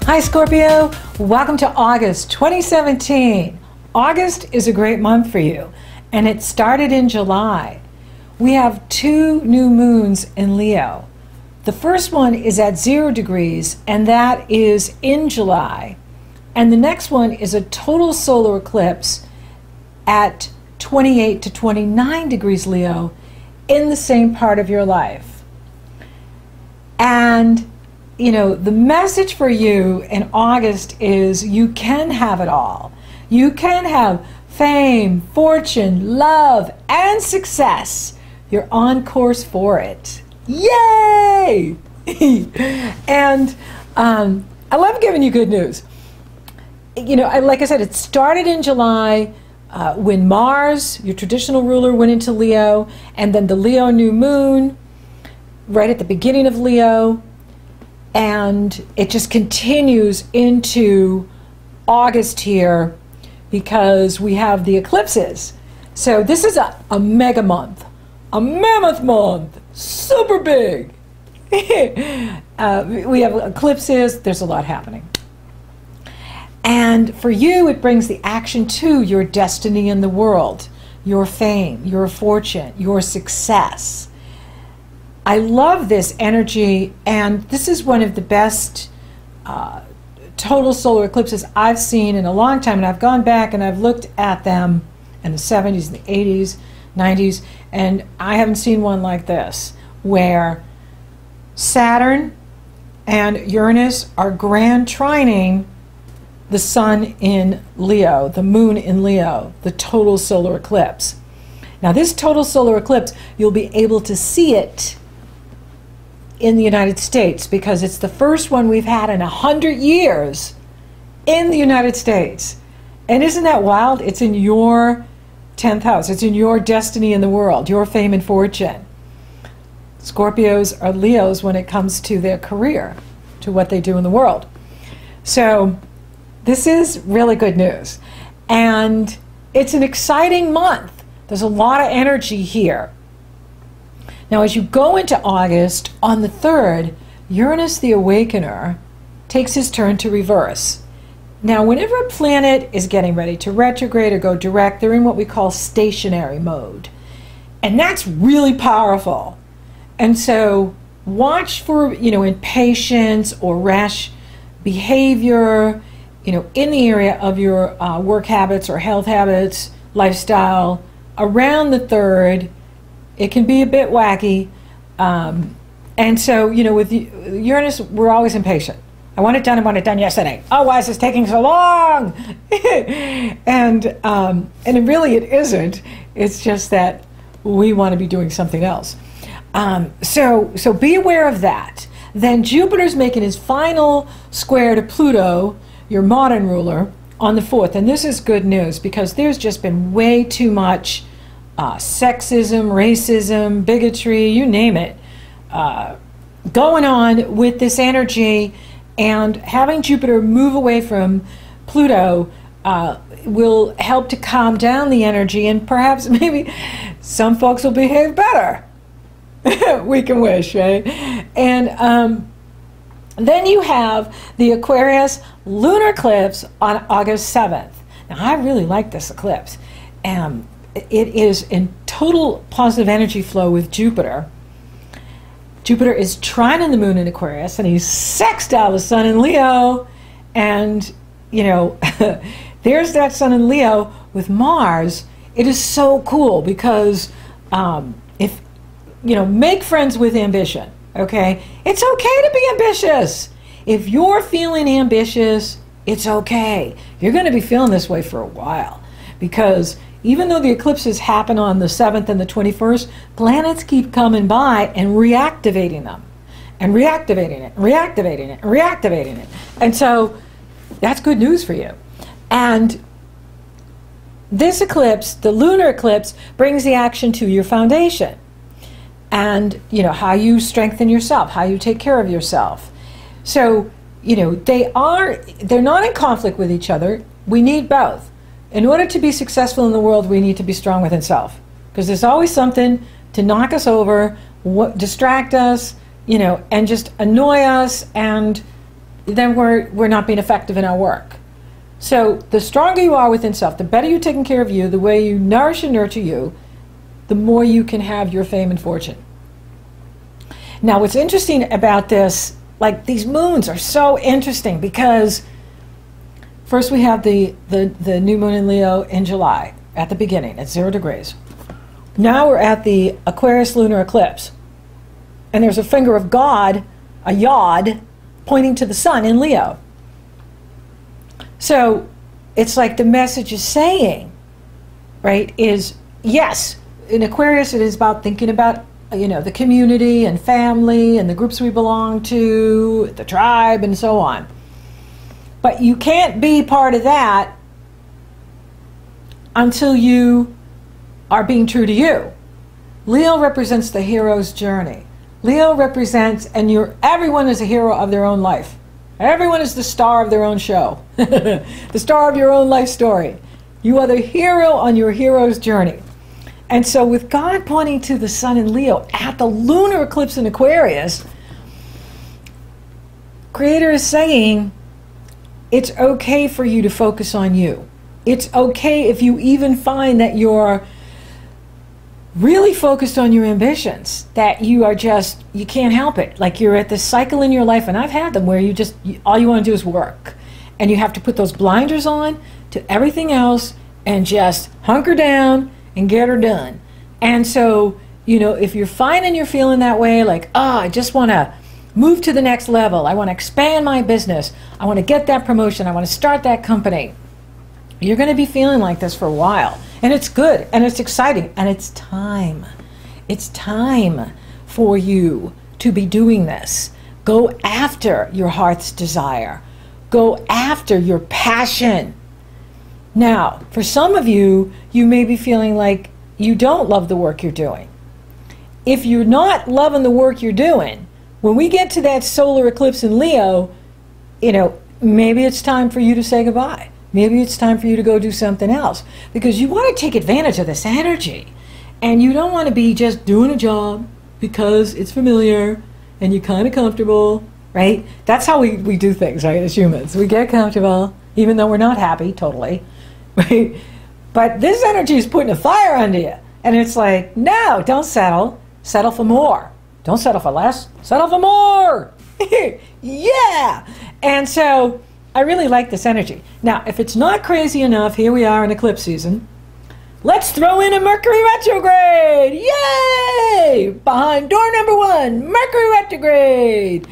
Hi Scorpio, welcome to August 2017. August is a great month for you, and it started in July. We have 2 new moons in Leo. The first one is at 0 degrees, and that is in July. And the next one is a total solar eclipse at 28 to 29 degrees Leo in the same part of your life. And you know, the message for you in August is you can have it all. You can have fame, fortune, love, and success. You're on course for it. Yay! And I love giving you good news. You know, like I said, it started in July when Mars, your traditional ruler, went into Leo, and then the Leo new moon right at the beginning of Leo. And it just continues into August here because we have the eclipses. So this is a mega month, a mammoth month, super big. We have eclipses, there's a lot happening. And for you, it brings the action to your destiny in the world, your fame, your fortune, your success. I love this energy, and this is one of the best total solar eclipses I've seen in a long time, and I've gone back and I've looked at them in the 70s, the 80s, 90s, and I haven't seen one like this, where Saturn and Uranus are grand trining the sun in Leo, the moon in Leo, the total solar eclipse. Now this total solar eclipse, you'll be able to see it in the United States because it's the first one we've had in 100 years in the United States. And isn't that wild? It's in your 10th house. It's in your destiny in the world, your fame and fortune. Scorpios are Leos when it comes to their career, to what they do in the world. So this is really good news. And it's an exciting month. There's a lot of energy here. Now, as you go into August, on the 3rd, Uranus the Awakener takes his turn to reverse. Now, whenever a planet is getting ready to retrograde or go direct, they're in what we call stationary mode. And that's really powerful. And so watch for, impatience or rash behavior, in the area of your work habits or health habits, lifestyle, around the 3rd. It can be a bit wacky. And so, with Uranus, we're always impatient. I want it done yesterday. Oh, why is this taking so long? and really it isn't. It's just that we want to be doing something else. So be aware of that. Then Jupiter's making his final square to Pluto, your modern ruler, on the 4th. And this is good news because there's just been way too much sexism, racism, bigotry, you name it, going on with this energy, and having Jupiter move away from Pluto will help to calm down the energy, and perhaps maybe some folks will behave better. We can wish, right? And then you have the Aquarius lunar eclipse on August 7th. Now, I really like this eclipse. It is in total positive energy flow with Jupiter. Jupiter is trining the moon in Aquarius, and he's sextile the sun in Leo. And, there's that sun in Leo with Mars. It is so cool because make friends with ambition, okay? It's okay to be ambitious. If you're feeling ambitious, it's okay. You're going to be feeling this way for a while because even though the eclipses happen on the 7th and the 21st, planets keep coming by and reactivating them, and reactivating it, reactivating it, reactivating it. And so that's good news for you. And this eclipse, the lunar eclipse, brings the action to your foundation. And, how you strengthen yourself, how you take care of yourself. So, they're not in conflict with each other. We need both. In order to be successful in the world, we need to be strong within self. Because there's always something to knock us over, distract us, and just annoy us and then we're not being effective in our work. So the stronger you are within self, the better you're taking care of you, the way you nourish and nurture you, the more you can have your fame and fortune. Now, what's interesting about this, like these moons are so interesting because first we have the new moon in Leo in July at the beginning at 0 degrees. Now we're at the Aquarius lunar eclipse. And there's a finger of God, a yod, pointing to the sun in Leo. So it's like the message is saying, right, is yes, in Aquarius it is about thinking about, the community and family and the groups we belong to, the tribe and so on. But you can't be part of that until you are being true to you. Leo represents the hero's journey. Leo represents, and everyone is a hero of their own life. Everyone is the star of their own show. The star of your own life story. You are the hero on your hero's journey. And so with God pointing to the sun in Leo at the lunar eclipse in Aquarius, Creator is saying it's okay for you to focus on you. It's okay if you even find that you're really focused on your ambitions, that you can't help it. Like you're at this cycle in your life, and I've had them where all you want to do is work. And you have to put those blinders on to everything else and just hunker down and get her done. And so, if you're finding you're feeling that way, like, I just want to move to the next level. I want to expand my business. I want to get that promotion. I want to start that company. You're going to be feeling like this for a while. And it's good, and it's exciting, and it's time. It's time for you to be doing this. Go after your heart's desire. Go after your passion. Now, for some of you, you may be feeling like you don't love the work you're doing. If you're not loving the work you're doing, when we get to that solar eclipse in Leo, maybe it's time for you to say goodbye. Maybe it's time for you to go do something else, because you want to take advantage of this energy, and you don't want to be just doing a job because it's familiar and you're kind of comfortable, right? That's how we do things, right, as humans. We get comfortable even though we're not happy totally, right? But this energy is putting a fire under you, and it's like, no, don't settle. Settle for more. Don't settle for less. Settle for more. Yeah. And so I really like this energy. Now, if it's not crazy enough, here we are in eclipse season. Let's throw in a Mercury retrograde. Yay! Behind door number 1, Mercury retrograde.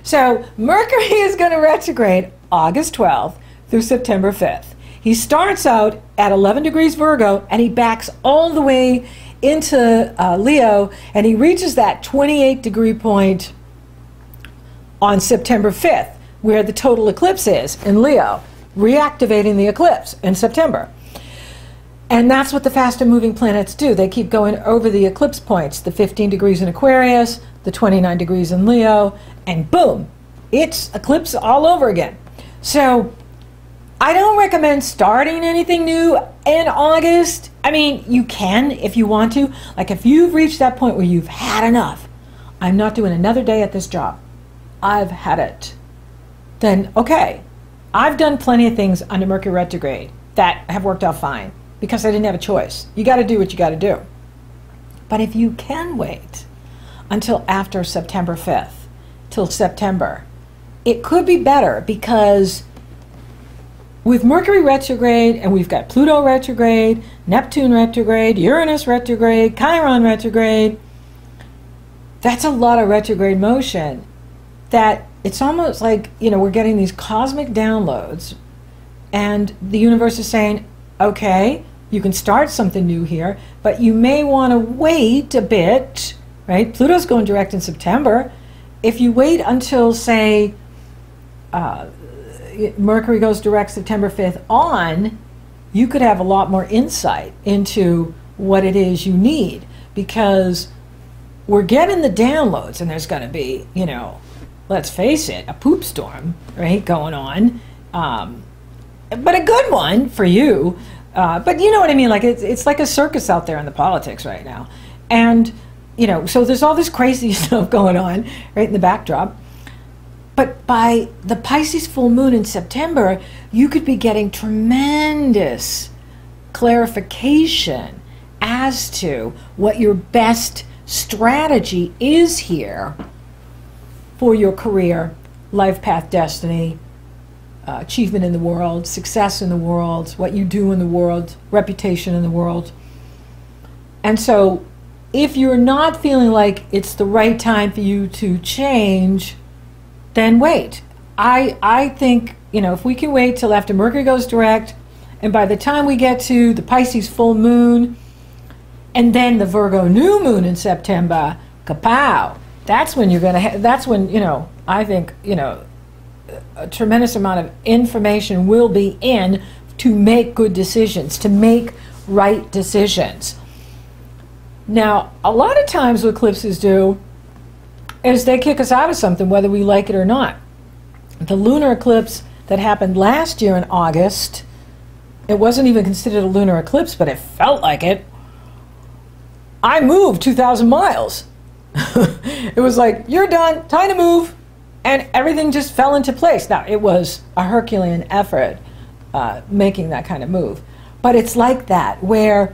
So Mercury is going to retrograde August 12th through September 5th. He starts out at 11 degrees Virgo, and he backs all the way into Leo, and he reaches that 28 degree point on September 5th, where the total eclipse is in Leo, reactivating the eclipse in September. And that's what the faster moving planets do. They keep going over the eclipse points, the 15 degrees in Aquarius, the 29 degrees in Leo, and boom, it's eclipse all over again. So I don't recommend starting anything new in August. I mean, you can if you want to. Like if you've reached that point where you've had enough, I'm not doing another day at this job, I've had it, then okay. I've done plenty of things under Mercury retrograde that have worked out fine because I didn't have a choice. You got to do what you got to do. But if you can wait until after September 5th, till September, it could be better, because with Mercury retrograde, and we've got Pluto retrograde, Neptune retrograde, Uranus retrograde, Chiron retrograde, that's a lot of retrograde motion. That it's almost like, we're getting these cosmic downloads, and the universe is saying, okay, you can start something new here, but you may want to wait a bit, right? Pluto's going direct in September. If you wait until, say, Mercury goes direct September 5th on, you could have a lot more insight into what it is you need, because we're getting the downloads, and there's going to be, let's face it, a poop storm, right, going on, but a good one for you. But you know what I mean? Like it's like a circus out there in the politics right now, and so there's all this crazy stuff going on right in the backdrop. But by the Pisces full moon in September, you could be getting tremendous clarification as to what your best strategy is here for your career, life path, destiny, achievement in the world, success in the world, what you do in the world, reputation in the world. And so if you're not feeling like it's the right time for you to change, then wait. I think, if we can wait till after Mercury goes direct, and by the time we get to the Pisces full moon, and then the Virgo new moon in September, kapow, that's when you're going to that's when, I think, a tremendous amount of information will be in to make good decisions, to make right decisions. Now, a lot of times what eclipses do is they kick us out of something, whether we like it or not. The lunar eclipse that happened last year in August, it wasn't even considered a lunar eclipse, but it felt like it. I moved 2,000 miles. It was like, you're done, time to move. And everything just fell into place. Now, it was a Herculean effort making that kind of move. But it's like that, where,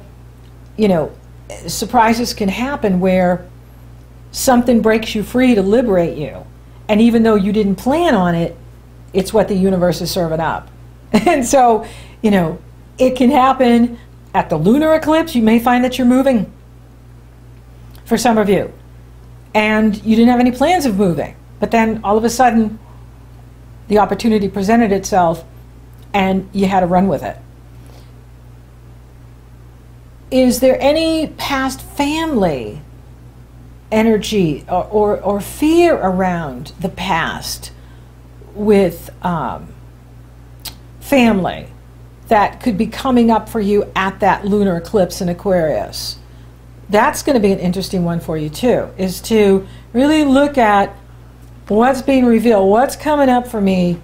surprises can happen where something breaks you free to liberate you. And even though you didn't plan on it, it's what the universe is serving up. And so, it can happen at the lunar eclipse. You may find that you're moving, for some of you. And you didn't have any plans of moving. But then all of a sudden, the opportunity presented itself and you had to run with it. Is there any past family energy or fear around the past with family that could be coming up for you at that lunar eclipse in Aquarius? That's going to be an interesting one for you too, is to really look at what's being revealed, what's coming up for me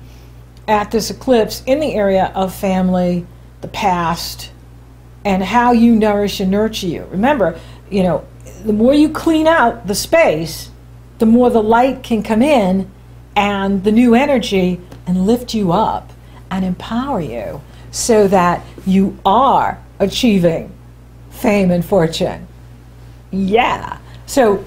at this eclipse in the area of family, the past, and how you nourish and nurture you. Remember, the more you clean out the space, the more the light can come in and the new energy and lift you up and empower you so that you are achieving fame and fortune. Yeah. So,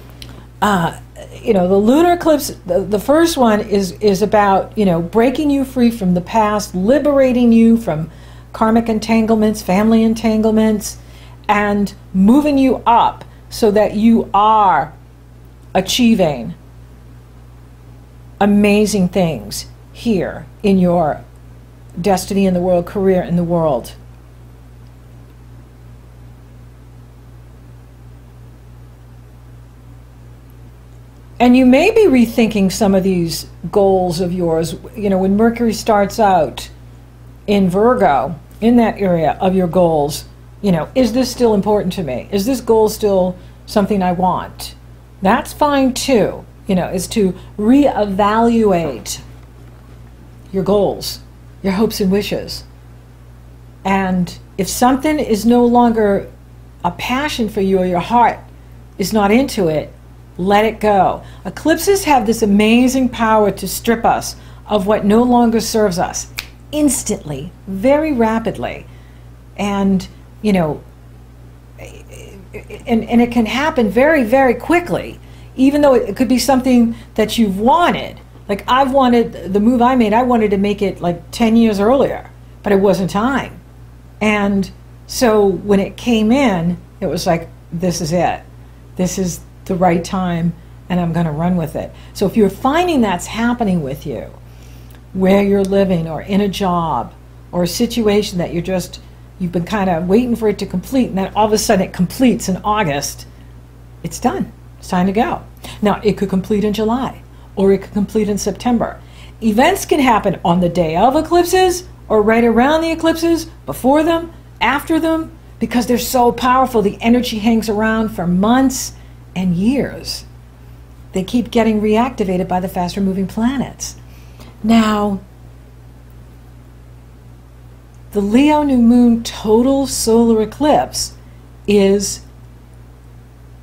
the lunar eclipse, the first one is about, breaking you free from the past, liberating you from karmic entanglements, family entanglements, and moving you up so that you are achieving amazing things here in your destiny in the world, career in the world. And you may be rethinking some of these goals of yours. When Mercury starts out in Virgo, in that area of your goals, is this still important to me? Is this goal still something I want? That's fine too, is to reevaluate your goals, your hopes and wishes. And if something is no longer a passion for you or your heart is not into it, let it go. Eclipses have this amazing power to strip us of what no longer serves us instantly, very rapidly. And, and it can happen very, very quickly, even though it could be something that you've wanted. Like I've wanted, the move I made, I wanted to make it like 10 years earlier, but it wasn't time. And so when it came in, it was like, this is it. This is the right time, and I'm going to run with it. So if you're finding that's happening with you, where you're living or in a job or a situation that you've been kind of waiting for it to complete, and then all of a sudden it completes in August, it's done. It's time to go. Now, it could complete in July, or it could complete in September. Events can happen on the day of eclipses, or right around the eclipses, before them, after them, because they're so powerful. The energy hangs around for months and years. They keep getting reactivated by the faster moving planets. Now, the Leo new moon total solar eclipse is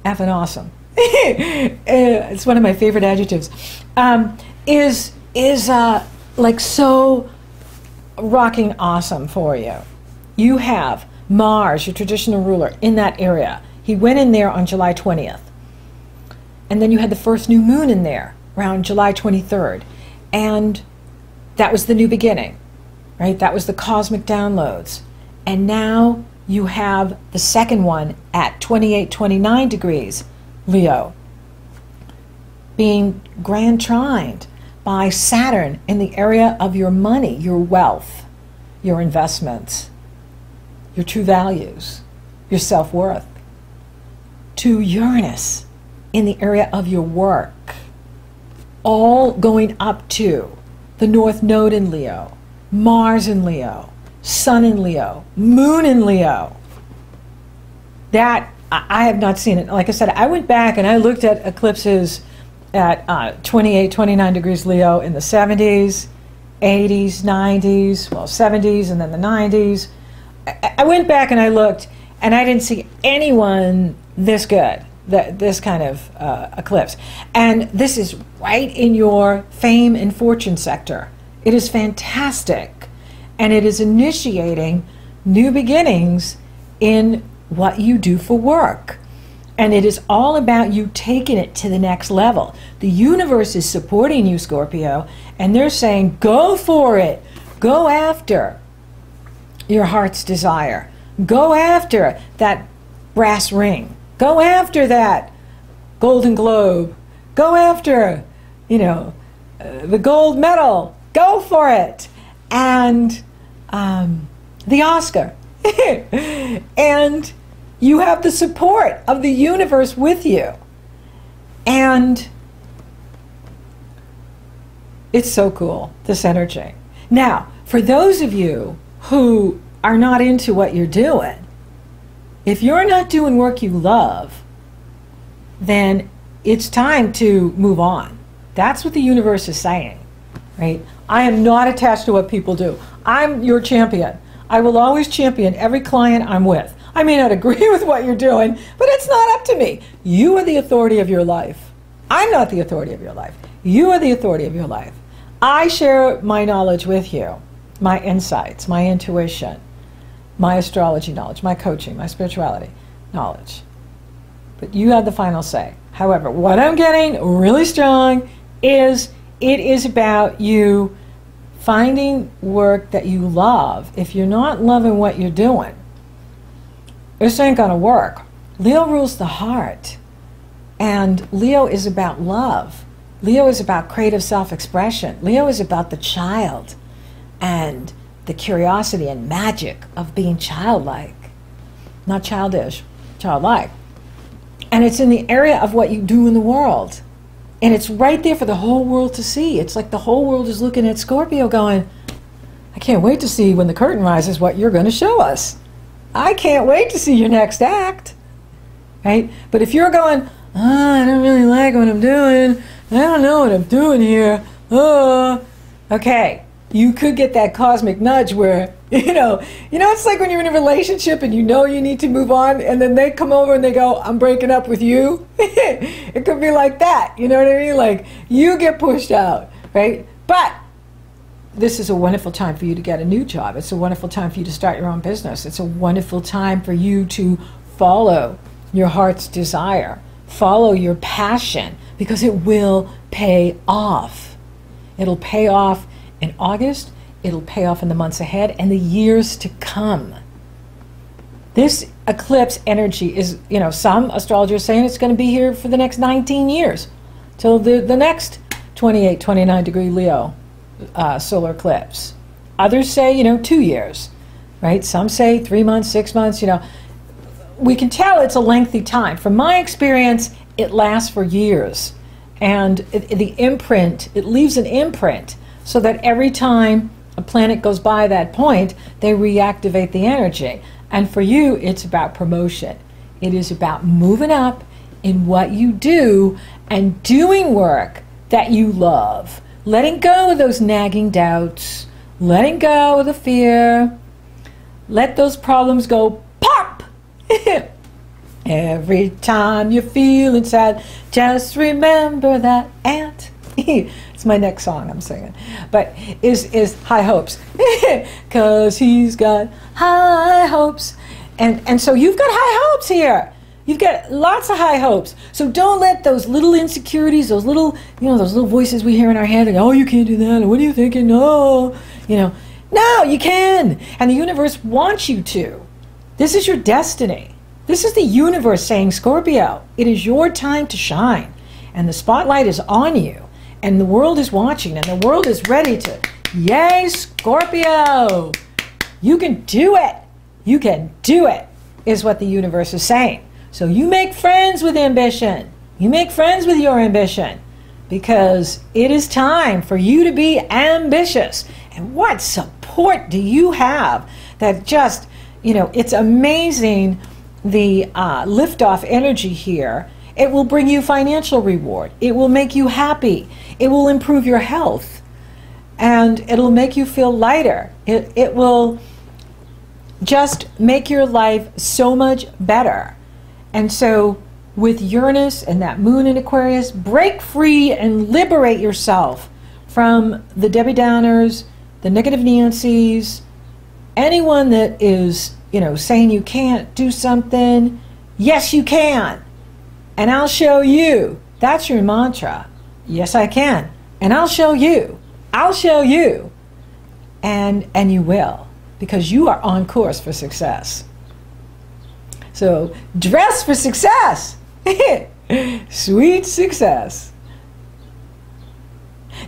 effing awesome. It's one of my favorite adjectives. Is is like so rocking awesome for you. You have Mars, your traditional ruler, in that area. He went in there on July 20th. And then you had the first new moon in there around July 23rd. And that was the new beginning, right? That was the cosmic downloads. And now you have the second one at 28, 29 degrees, Leo, being grand trined by Saturn in the area of your money, your wealth, your investments, your true values, your self-worth, to Uranus in the area of your work, all going up to the North Node in Leo, Mars in Leo, Sun in Leo, Moon in Leo. That, I have not seen it. Like I said, I went back and I looked at eclipses at 28, 29 degrees Leo in the 70s, 80s, 90s, well, 70s, and then the 90s. I went back and I looked, and I didn't see anyone this good, this kind of eclipse. And this is right in your fame and fortune sector. It is fantastic, and it is initiating new beginnings in what you do for work. And it is all about you taking it to the next level. The universe is supporting you, Scorpio, and they're saying, go for it. Go after your heart's desire. Go after that brass ring. Go after that Golden Globe. Go after, you know, the gold medal. Go for it. And the Oscar. And you have the support of the universe with you. And it's so cool, this energy. Now, for those of you who are not into what you're doing, if you're not doing work you love, then it's time to move on. That's what the universe is saying, right? I am not attached to what people do. I'm your champion. I will always champion every client I'm with. I may not agree with what you're doing, but it's not up to me. You are the authority of your life. I'm not the authority of your life. You are the authority of your life. I share my knowledge with you, my insights, my intuition, my astrology knowledge, my coaching, my spirituality knowledge. But you have the final say. However, what I'm getting really strong is it is about you finding work that you love. If you're not loving what you're doing, this ain't gonna work. Leo rules the heart, and Leo is about love. Leo is about creative self-expression. Leo is about the child and the curiosity and magic of being childlike. Not childish, childlike. And it's in the area of what you do in the world. And it's right there for the whole world to see. It's like the whole world is looking at Scorpio going, I can't wait to see when the curtain rises what you're going to show us. I can't wait to see your next act. Right? But if you're going, oh, I don't really like what I'm doing. I don't know what I'm doing here. Oh, okay. You could get that cosmic nudge where, you know, it's like when you're in a relationship and you know you need to move on, and then they come over and they go, I'm breaking up with you. It could be like that. You know what I mean? Like, you get pushed out, right? But this is a wonderful time for you to get a new job. It's a wonderful time for you to start your own business. It's a wonderful time for you to follow your heart's desire, follow your passion, because it will pay off. It'll pay off in August, it'll pay off in the months ahead and the years to come. This eclipse energy is, you know, some astrologers are saying it's going to be here for the next 19 years, till the next 28, 29 degree Leo solar eclipse. Others say, you know, 2 years, right? Some say 3 months, 6 months, you know. We can tell it's a lengthy time. From my experience, it lasts for years. And the imprint, it leaves an imprint, so that every time a planet goes by that point, they reactivate the energy. And for you, it's about promotion. It is about moving up in what you do and doing work that you love. Letting go of those nagging doubts, letting go of the fear. Let those problems go pop! Every time you're feeling sad, just remember that ant It's my next song I'm singing. But is high hopes. Because he's got high hopes. And so you've got high hopes here. You've got lots of high hopes. So don't let those little insecurities, those little, those little voices we hear in our head, and, oh, you can't do that, and what are you thinking? No, no, you can. And the universe wants you to. This is your destiny. This is the universe saying, Scorpio, it is your time to shine. And the spotlight is on you. And the world is watching, and the world is ready to, yay, Scorpio. You can do it. You can do it, is what the universe is saying. So you make friends with ambition. You make friends with your ambition, because it is time for you to be ambitious. And what support do you have that just, it's amazing, the liftoff energy here. It will bring you financial reward. It will make you happy. It will improve your health. And it'll make you feel lighter. It will just make your life so much better. And so with Uranus and that moon in Aquarius, break free and liberate yourself from the Debbie Downers, the negative Nancys, anyone that is, saying you can't do something. Yes, you can. And I'll show you. That's your mantra. Yes, I can. And I'll show you. I'll show you. And you will, because you are on course for success. So dress for success. Sweet success.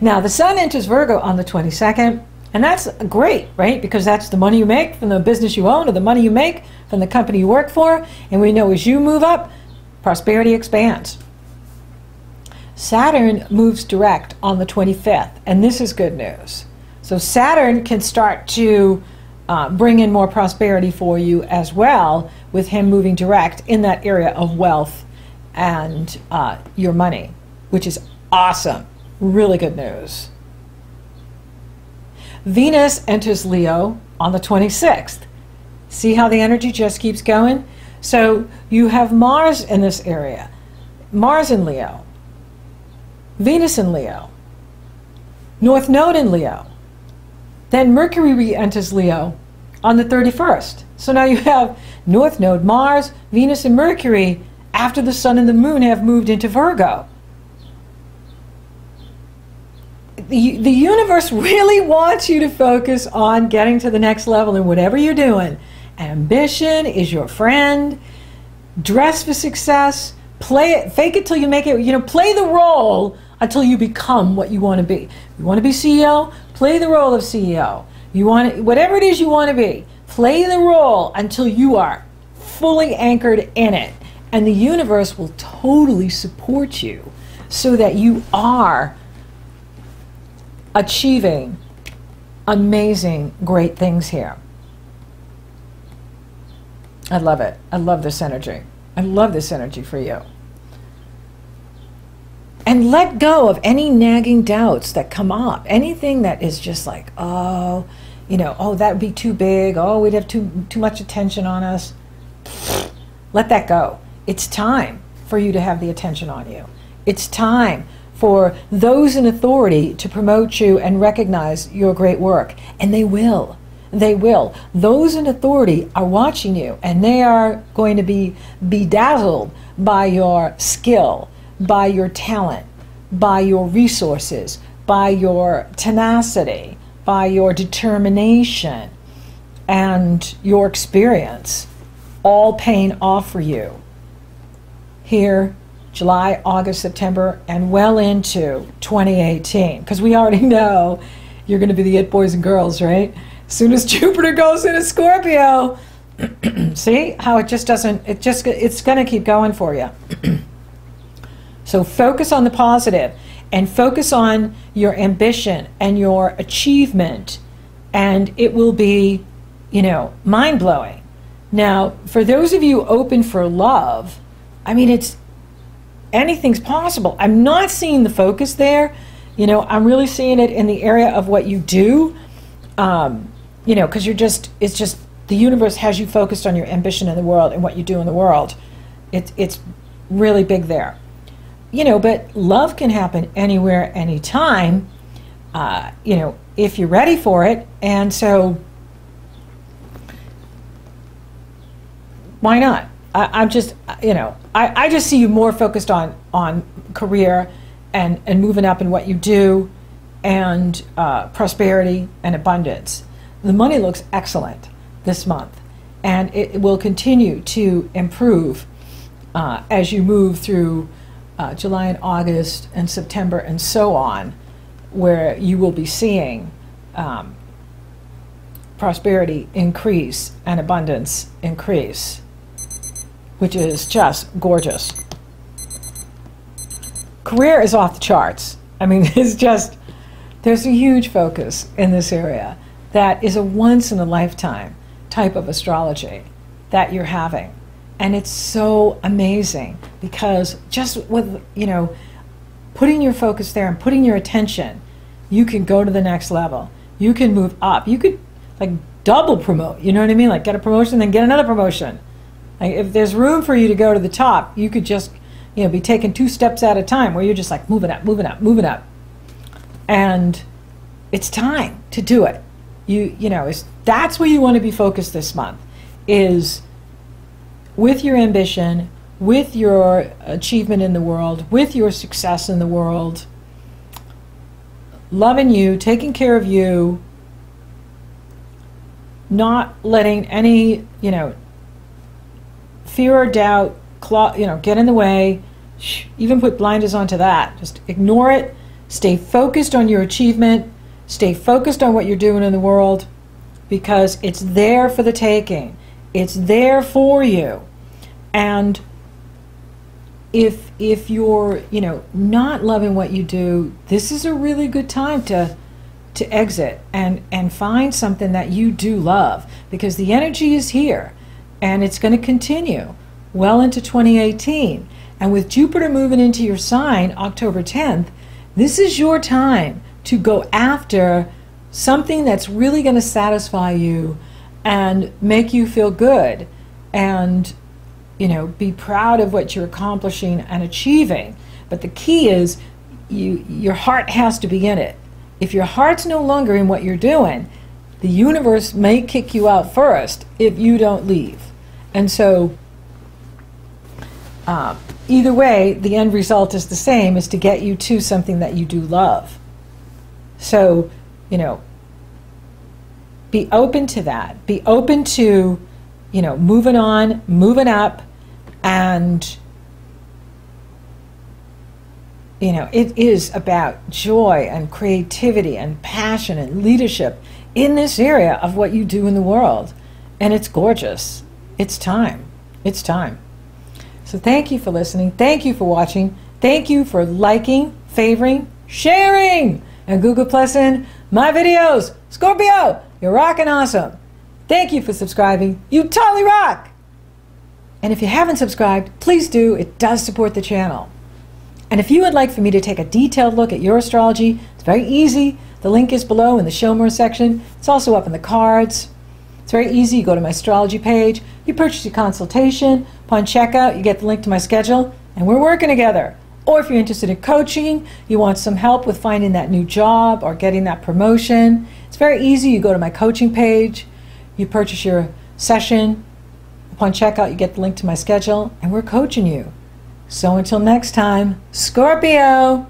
Now the sun enters Virgo on the 22nd, and that's great, right? Because that's the money you make from the business you own, or the money you make from the company you work for. And we know as you move up, prosperity expands. Saturn moves direct on the 25th, and this is good news. So Saturn can start to bring in more prosperity for you as well, with him moving direct in that area of wealth and your money, which is awesome. Really good news. Venus enters Leo on the 26th. See how the energy just keeps going? So you have Mars in this area. Mars in Leo. Venus in Leo. North Node in Leo. Then Mercury re-enters Leo on the 31st. So now you have North Node, Mars, Venus, and Mercury after the Sun and the Moon have moved into Virgo. The universe really wants you to focus on getting to the next level in whatever you're doing. Ambition is your friend. Dress for success. Play it, fake it till you make it. Play the role until you become what you want to be. You want to be CEO? Play the role of CEO. You want whatever it is you want to be. Play the role until you are fully anchored in it. And the universe will totally support you so that you are achieving amazing, great things here. I love it. I love this energy. I love this energy for you. And let go of any nagging doubts that come up. Anything that is just like, oh, oh, that would be too big. Oh, we'd have too much attention on us. Let that go. It's time for you to have the attention on you. It's time for those in authority to promote you and recognize your great work. And they will. They will. Those in authority are watching you, and they are going to be bedazzled by your skill, by your talent, by your resources, by your tenacity, by your determination, and your experience, all paying off for you here, July, August, September, and well into 2018. Because we already know you're going to be the it boys and girls, right? As soon as Jupiter goes into Scorpio, see how it just doesn't, it's going to keep going for you. So focus on the positive and focus on your ambition and your achievement, and it will be, mind-blowing. Now, for those of you open for love, I mean, anything's possible. I'm not seeing the focus there. I'm really seeing it in the area of what you do. Because it's just the universe has you focused on your ambition in the world and what you do in the world. It's really big there. you know, but love can happen anywhere, anytime, you know, if you're ready for it. And so why not? I'm just, you know, I just see you more focused on career and moving up in what you do, and prosperity and abundance. The money looks excellent this month, and it will continue to improve as you move through July and August and September and so on, where you will be seeing prosperity increase and abundance increase, which is just gorgeous. Career is off the charts. I mean, it's just, there's a huge focus in this area that is a once-in-a-lifetime type of astrology that you're having. And it's so amazing because just with, you know, putting your focus there and putting your attention, you can go to the next level. You can move up. You could like double promote, you know what I mean? Like get a promotion, then get another promotion. Like if there's room for you to go to the top, you could just, you know, be taking 2 steps at a time where you're just like moving up, moving up, moving up. And it's time to do it. You know, that's where you want to be focused this month, is with your ambition, with your achievement in the world, with your success in the world, loving you, taking care of you, not letting any, you know, fear or doubt, you know, get in the way. Even put blinders onto that. Just ignore it. Stay focused on your achievement. Stay focused on what you're doing in the world, because it's there for the taking. It's there for you. And if you're, you know, not loving what you do, this is a really good time to exit and find something that you do love, because the energy is here and it's going to continue well into 2018. And with Jupiter moving into your sign October 10th, this is your time to go after something that's really going to satisfy you and make you feel good, and, you know, be proud of what you're accomplishing and achieving. But the key is your heart has to be in it. If your heart's no longer in what you're doing, the universe may kick you out first if you don't leave. And so either way, the end result is the same, is to get you to something that you do love. So, you know, be open to that. Be open to, you know, moving on, moving up, and, you know, it is about joy and creativity and passion and leadership in this area of what you do in the world. And it's gorgeous. It's time. It's time. So thank you for listening. Thank you for watching. Thank you for liking, favoring, sharing, and Google Plussing my videos. Scorpio, you're rocking awesome. Thank you for subscribing. You totally rock. And if you haven't subscribed, please do. It does support the channel. And if you would like for me to take a detailed look at your astrology, it's very easy. The link is below in the Show More section. It's also up in the cards. It's very easy. You go to my astrology page, you purchase your consultation. Upon checkout, you get the link to my schedule, and we're working together. Or if you're interested in coaching, you want some help with finding that new job or getting that promotion, it's very easy. You go to my coaching page, you purchase your session. Upon checkout, you get the link to my schedule, and we're coaching you. So until next time, Scorpio,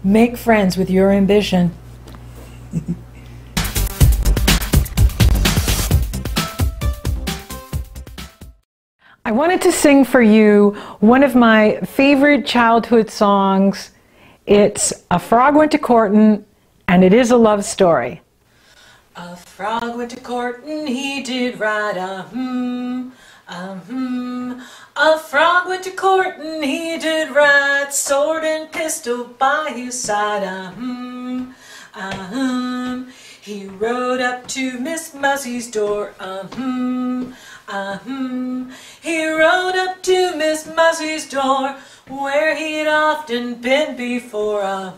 make friends with your ambition. I wanted to sing for you one of my favorite childhood songs. It's A Frog Went to Courtin', and it is a love story. A frog went to courtin', he did ride A frog went to courtin', he did ride, sword and pistol by his side, He rode up to Miss Muzzie's door, He rode up to Miss Muzzie's door, where he'd often been before,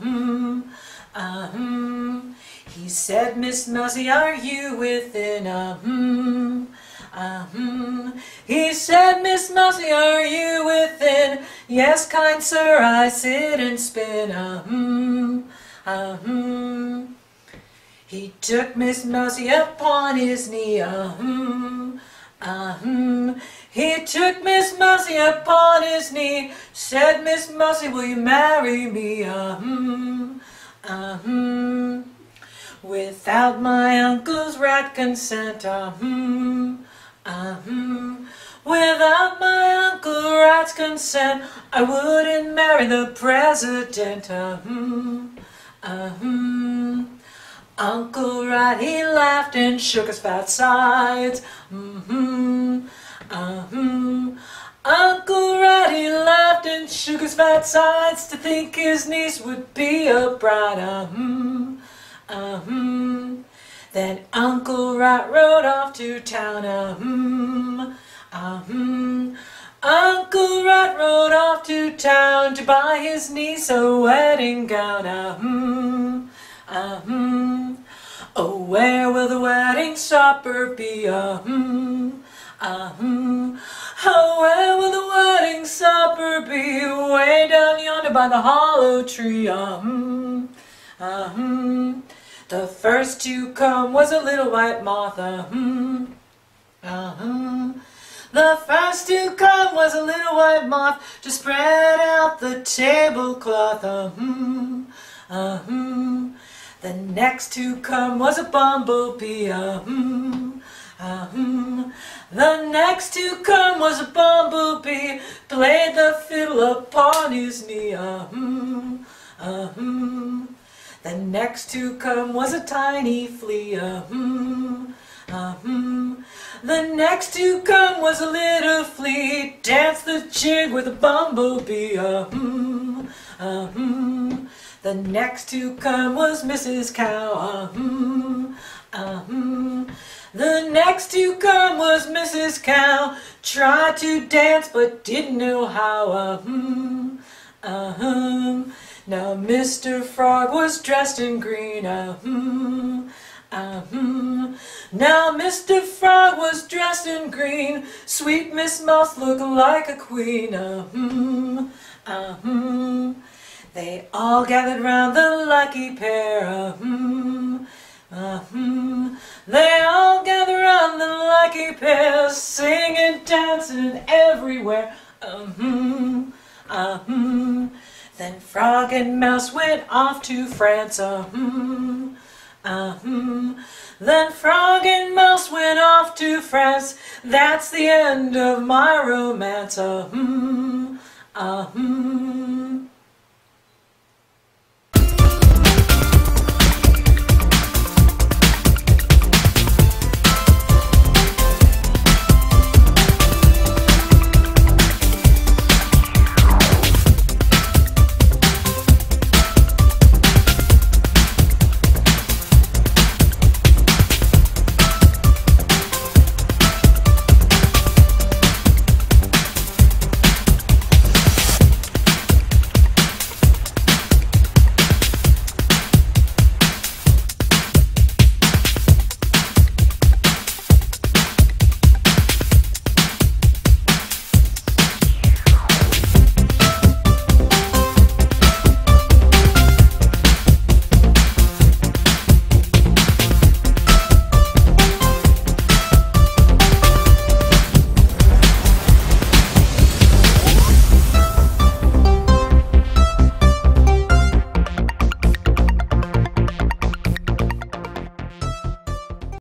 He said, Miss Muzzie, are you within, He said, Miss Mousie, are you within? Yes, kind sir, I sit and spin. He took Miss Mousie upon his knee. He took Miss Mousie upon his knee. Said, Miss Mousie, will you marry me? Without my uncle's right consent. Without my Uncle Rat's consent, I wouldn't marry the president. Uncle Rat, he laughed and shook his fat sides. Uncle Rat, he laughed and shook his fat sides to think his niece would be a bride. Then Uncle Rat rode off to town. Uncle Rat rode off to town to buy his niece a wedding gown. Oh, where will the wedding supper be? Oh, where will the wedding supper be? Way down yonder by the hollow tree. The first to come was a little white moth. The first to come was a little white moth to spread out the tablecloth. The next to come was a bumblebee. The next to come was a bumblebee, played the fiddle upon his knee. The next to come was a tiny flea. The next to come was a little flea, danced the jig with a bumblebee. The next to come was Mrs. Cow. The next to come was Mrs. Cow, tried to dance but didn't know how. Now Mr. Frog was dressed in green. Now Mr. Frog was dressed in green, sweet Miss Mouse looked like a queen. They all gathered round the lucky pair. They all gathered round the lucky pair, singing, dancing everywhere. Then Frog and Mouse went off to France. Then Frog and Mouse went off to France. That's the end of my romance.